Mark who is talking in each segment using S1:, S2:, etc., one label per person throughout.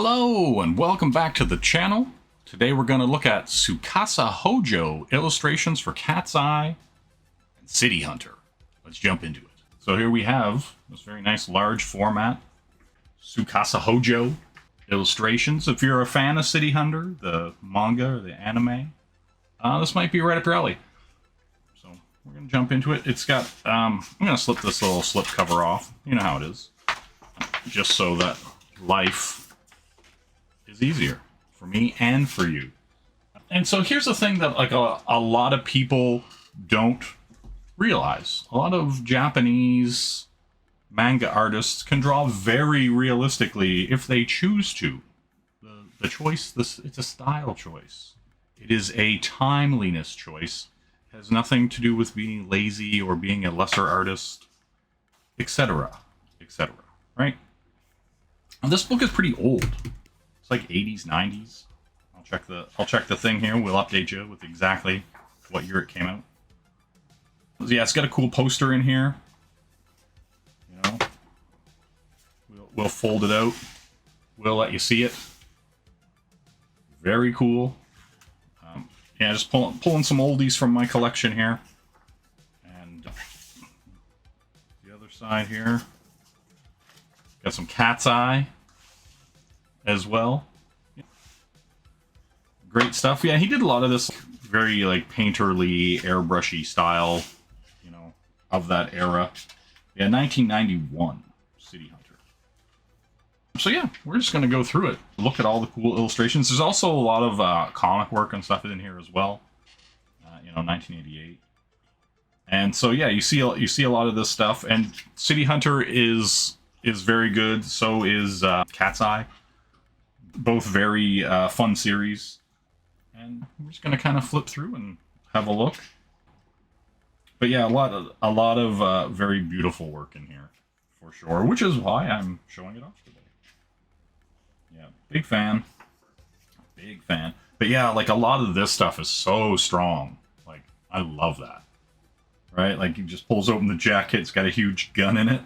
S1: Hello and welcome back to the channel. Today we're going to look at Tsukasa Hojo Illustrations for Cat's Eye and City Hunter. Let's jump into it. So here we have this very nice large format Tsukasa Hojo Illustrations. If you're a fan of City Hunter, the manga or the anime, this might be right up your alley. So we're going to jump into it. It's got, I'm going to slip this little slip cover off. You know how it is. Just so that life is easier for me and for you. And so here's the thing that like a lot of people don't realize. A lot of Japanese manga artists can draw very realistically if they choose to. The choice, it's a style choice. It is a timeliness choice. It has nothing to do with being lazy or being a lesser artist, etc., etc., right? And this book is pretty old. It's like 80s, 90s. I'll check the thing here. We'll update you with exactly what year it came out. So yeah, it's got a cool poster in here. You know, we'll fold it out. We'll let you see it. Very cool. Yeah, just pulling some oldies from my collection here. And the other side here. Got some Cat's Eye as well. Great stuff. Yeah, he did a lot of this very like painterly, airbrushy style, you know, of that era. Yeah, 1991 City Hunter. So yeah, we're just going to go through it. Look at all the cool illustrations. There's also a lot of comic work and stuff in here as well. You know, 1988. And so yeah, you see a lot of this stuff. And City Hunter is very good. So is Cat's Eye. Both very fun series. And we're just going to kind of flip through and have a look. But yeah, a lot of very beautiful work in here, for sure. Which is why I'm showing it off today. Yeah, big fan. Big fan. But yeah, like a lot of this stuff is so strong. Like, I love that. Right? Like, he just pulls open the jacket. It's got a huge gun in it.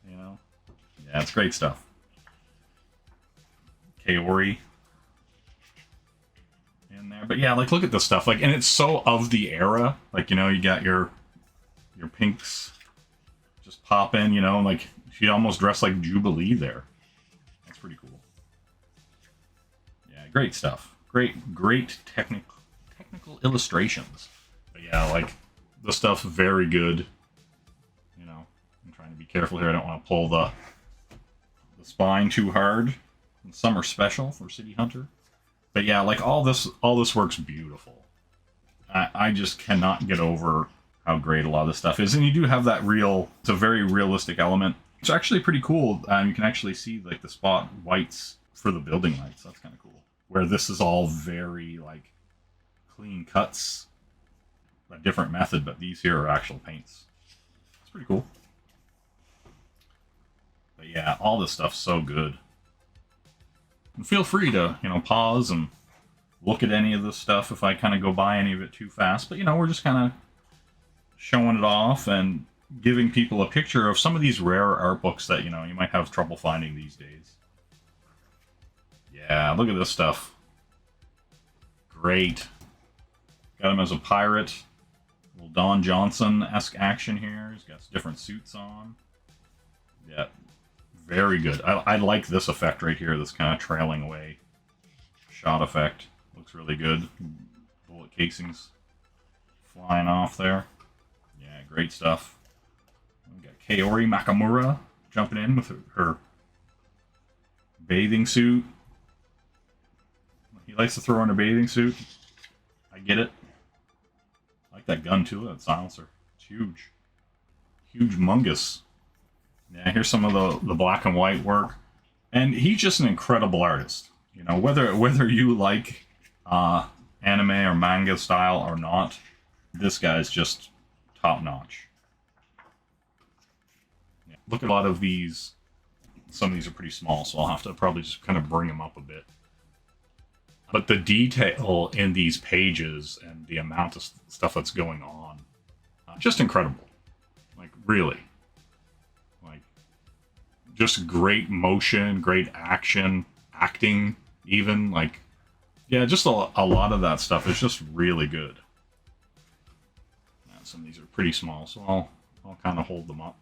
S1: You know? Yeah, it's great stuff. Kaori in there. But yeah, like look at this stuff. Like, and it's so of the era. Like, you know, you got your pinks just pop in, you know, and like she almost dressed like Jubilee there. That's pretty cool. Yeah, great stuff. Great technical illustrations. But yeah, like the stuff's very good. You know, I'm trying to be careful here. I don't want to pull the spine too hard. Summer special for City Hunter. But yeah, like all this works beautiful. I just cannot get over how great a lot of this stuff is. And you do have that it's a very realistic element. It's actually pretty cool. You can actually see like the spot whites for the building lights. That's kind of cool. Where this is all very like clean cuts. A different method, but these here are actual paints. It's pretty cool. But yeah, all this stuff's so good. And feel free to, you know, pause and look at any of this stuff if I kind of go by any of it too fast. But, you know, we're just kind of showing it off and giving people a picture of some of these rare art books that, you know, you might have trouble finding these days. Yeah, look at this stuff. Great. Got him as a pirate. A little Don Johnson-esque action here. He's got different suits on. Yeah. Very good. I like this effect right here, this kind of trailing away shot effect. Looks really good. Bullet casings flying off there. Yeah, great stuff. We got Kaori Nakamura jumping in with her bathing suit. He likes to throw on a bathing suit. I get it. I like that gun too, that silencer. It's huge. Huge mungus. Yeah, here's some of the black and white work. And he's just an incredible artist. You know, whether you like anime or manga style or not, this guy's just top notch. Yeah, look at a lot of these. Some of these are pretty small, so I'll have to probably just kind of bring them up a bit. But the detail in these pages and the amount of stuff that's going on, just incredible. Like, really. just great motion, great action, acting, even like, yeah, just a lot of that stuff is just really good. Now, some of these are pretty small, so I'll kind of hold them up.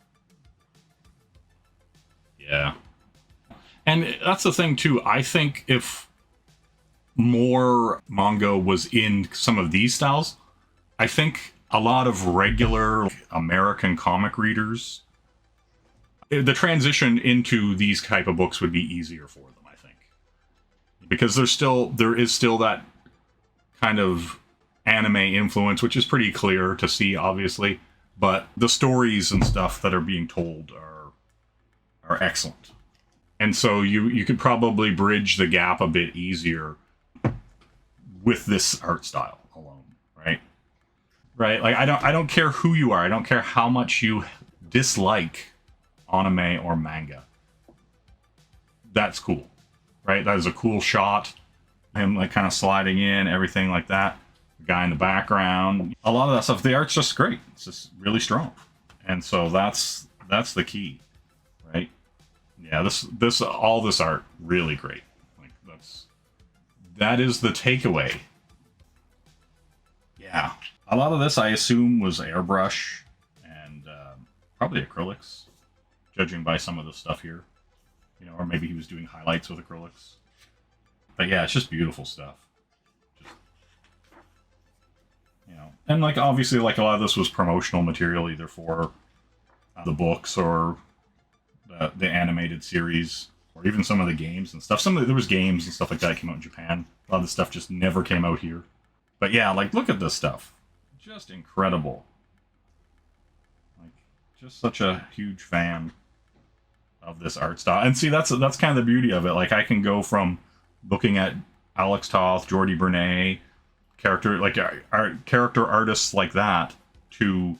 S1: Yeah. And that's the thing too. I think if more manga was in some of these styles, I think a lot of regular American comic readers, the transition into these type of books would be easier for them, I think. Because there is still that kind of anime influence, which is pretty clear to see, obviously. But the stories and stuff that are being told are excellent. And so you could probably bridge the gap a bit easier with this art style alone, right? Right? Like I don't care who you are. I don't care how much you dislike anime or manga. That's cool. Right? That is a cool shot. Him like kind of sliding in, everything like that. The guy in the background. A lot of that stuff, the art's just great. It's just really strong. And so that's the key. Right? Yeah, all this art really great. Like that is the takeaway. Yeah, a lot of this I assume was airbrush and probably acrylics, judging by some of the stuff here. You know, or maybe he was doing highlights with acrylics. But yeah, it's just beautiful stuff. You know, and like obviously, like a lot of this was promotional material, either for the books or the animated series, or even some of the games and stuff. There was games and stuff like that came out in Japan. A lot of the stuff just never came out here. But yeah, like look at this stuff, just incredible. Like, just such a huge fan of this art style. And see, that's kind of the beauty of it. Like I can go from looking at Alex Toth, Jordi Bernay, character artists like that, to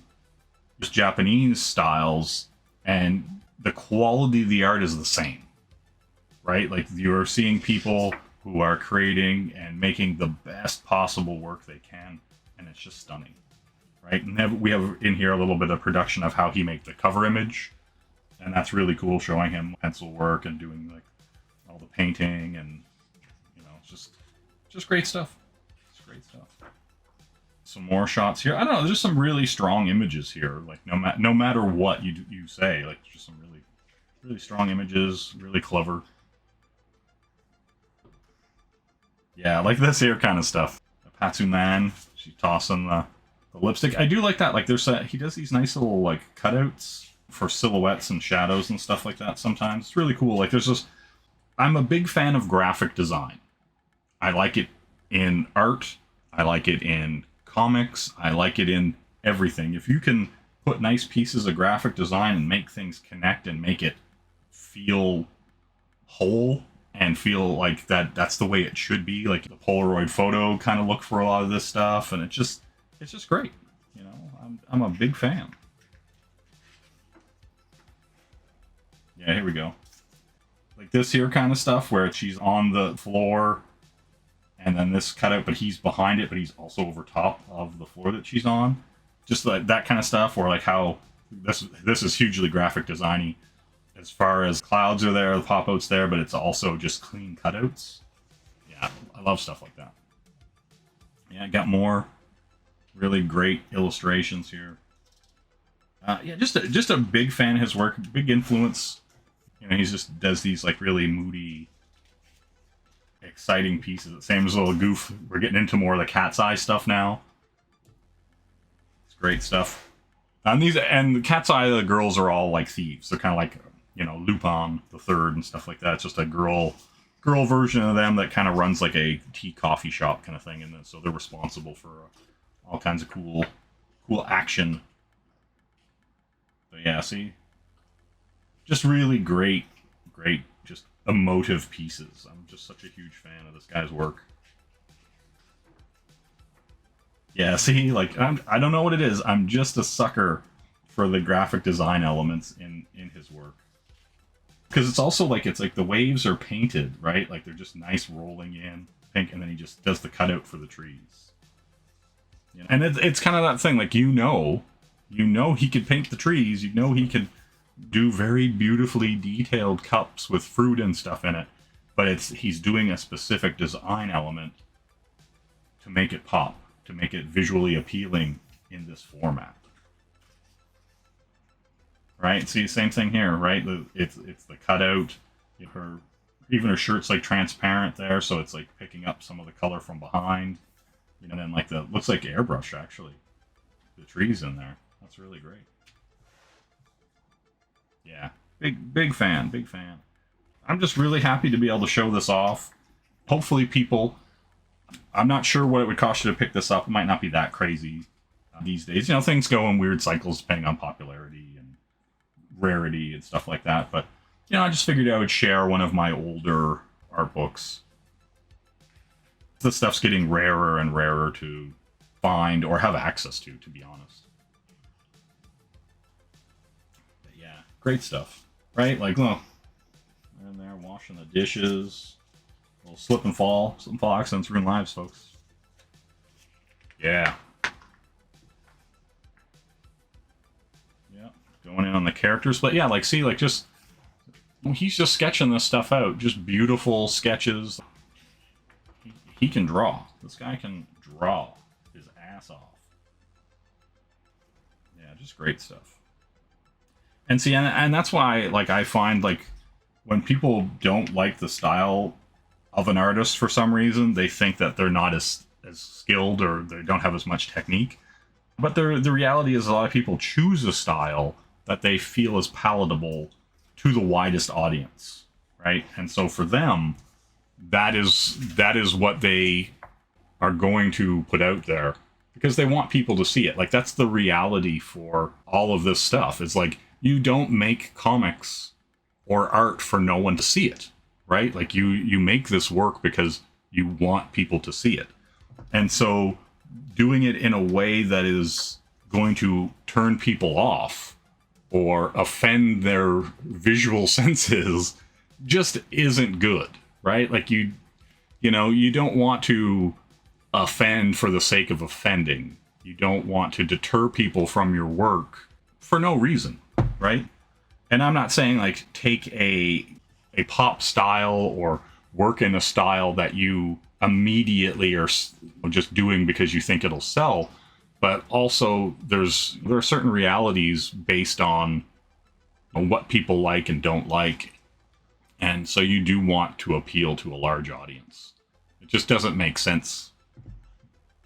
S1: just Japanese styles, and the quality of the art is the same, right? Like you're seeing people who are creating and making the best possible work they can, and it's just stunning, right? And we have in here a little bit of production of how he made the cover image, and that's really cool, showing him pencil work and doing like all the painting, and you know, just great stuff. It's great stuff. Some more shots here. I don't know. There's just some really strong images here. Like no matter what you say, like just some really strong images. Really clever. Yeah, like this here kind of stuff. Patsuman, she's tossing the lipstick. I do like that. Like he does these nice little like cutouts for silhouettes and shadows and stuff like that. Sometimes it's really cool. Like I'm a big fan of graphic design. I like it in art. I like it in comics. I like it in everything. If you can put nice pieces of graphic design and make things connect and make it feel whole and feel like that's the way it should be, like the Polaroid photo kind of look for a lot of this stuff, and it's just great. You know, I'm a big fan. Yeah, here we go. Like this here kind of stuff where she's on the floor, and then this cutout, but he's behind it, but he's also over top of the floor that she's on. Just like that kind of stuff, or like how this is hugely graphic designy. As far as clouds are there, the pop-outs there, but it's also just clean cutouts. Yeah, I love stuff like that. Yeah, I got more really great illustrations here. Yeah, just a big fan of his work, big influence. You know, he just does these like really moody, exciting pieces. Same as a little goof. We're getting into more of the cat's eye stuff now. It's great stuff. And the cat's eye, the girls are all like thieves. They're kind of like, you know, Lupin the Third and stuff like that. It's just a girl version of them that kind of runs like a tea coffee shop kind of thing, and then so they're responsible for all kinds of cool action. But yeah, see, just really great, just emotive pieces. I'm just such a huge fan of this guy's work. Yeah, see, like I don't know what it is. I'm just a sucker for the graphic design elements in his work. Because it's also like the waves are painted, right? Like they're just nice rolling in pink, and then he just does the cutout for the trees. You know? And it's kind of that thing, like you know he could paint the trees, you know he could do very beautifully detailed cups with fruit and stuff in it, but he's doing a specific design element to make it pop, to make it visually appealing in this format. Right? See, same thing here, right? It's the cutout. Even her shirt's like transparent there, so it's like picking up some of the color from behind. You know, and then like looks like airbrush actually. The trees in there. That's really great. Yeah, big fan. I'm just really happy to be able to show this off. Hopefully people, I'm not sure what it would cost you to pick this up. It might not be that crazy these days. You know, things go in weird cycles depending on popularity and rarity and stuff like that. But, you know, I just figured I would share one of my older art books. The stuff's getting rarer and rarer to find or have access to be honest. But yeah, great stuff, right? Like, look, in there washing the dishes. A little slip and fall accidents ruin lives, folks. Yeah. Yeah, going in on the characters, but yeah, like, see, like, just he's just sketching this stuff out, just beautiful sketches. He can draw. This guy can draw his ass off. Yeah, just great stuff. And see, and that's why, like, I find, like, when people don't like the style of an artist for some reason, they think that they're not as skilled or they don't have as much technique. But the reality is a lot of people choose a style that they feel is palatable to the widest audience, right? And so for them, that is what they are going to put out there because they want people to see it. Like, that's the reality for all of this stuff. It's like, you don't make comics or art for no one to see it, right? Like, you make this work because you want people to see it. And so doing it in a way that is going to turn people off or offend their visual senses just isn't good, right? Like, you know, you don't want to offend for the sake of offending. You don't want to deter people from your work for no reason, right? And I'm not saying, like, take a pop style or work in a style that you immediately are just doing because you think it'll sell, but also there are certain realities based on what people like and don't like, and so you do want to appeal to a large audience. It just doesn't make sense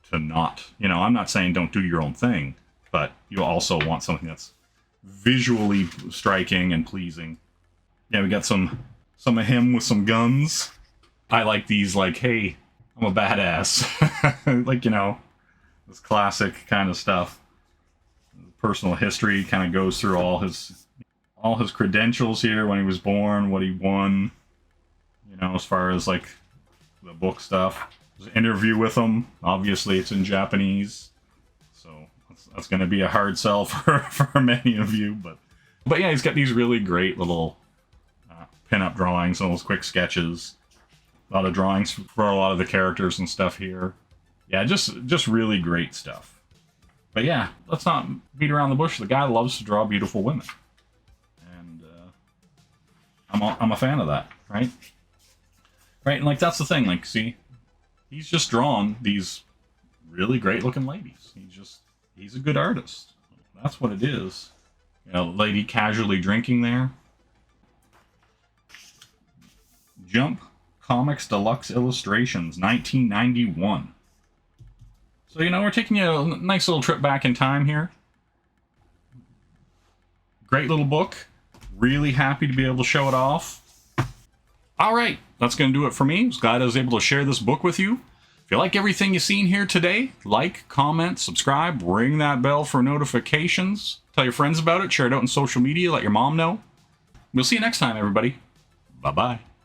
S1: to not, you know, I'm not saying don't do your own thing, but you also want something that's visually striking and pleasing. Yeah, we got some of him with some guns. I like these, like, hey, I'm a badass. Like, you know, this classic kind of stuff. Personal history kind of goes through all his credentials here, when he was born, what he won, you know, as far as, like, the book stuff. There's an interview with him. Obviously, it's in Japanese, so that's going to be a hard sell for many of you. But yeah, he's got these really great little pin-up drawings, all those quick sketches. A lot of drawings for a lot of the characters and stuff here. Yeah, just really great stuff. But yeah, let's not beat around the bush. The guy loves to draw beautiful women. And I'm a fan of that, right? Right, and, like, that's the thing. Like, see, he's just drawn these really great looking ladies. He's a good artist. That's what it is. You know, lady casually drinking there. Jump Comics Deluxe Illustrations, 1991. So, you know, we're taking a nice little trip back in time here. Great little book. Really happy to be able to show it off. All right, that's going to do it for me. I was glad I was able to share this book with you. If you like everything you've seen here today, like, comment, subscribe, ring that bell for notifications. Tell your friends about it. Share it out on social media. Let your mom know. We'll see you next time, everybody. Bye-bye.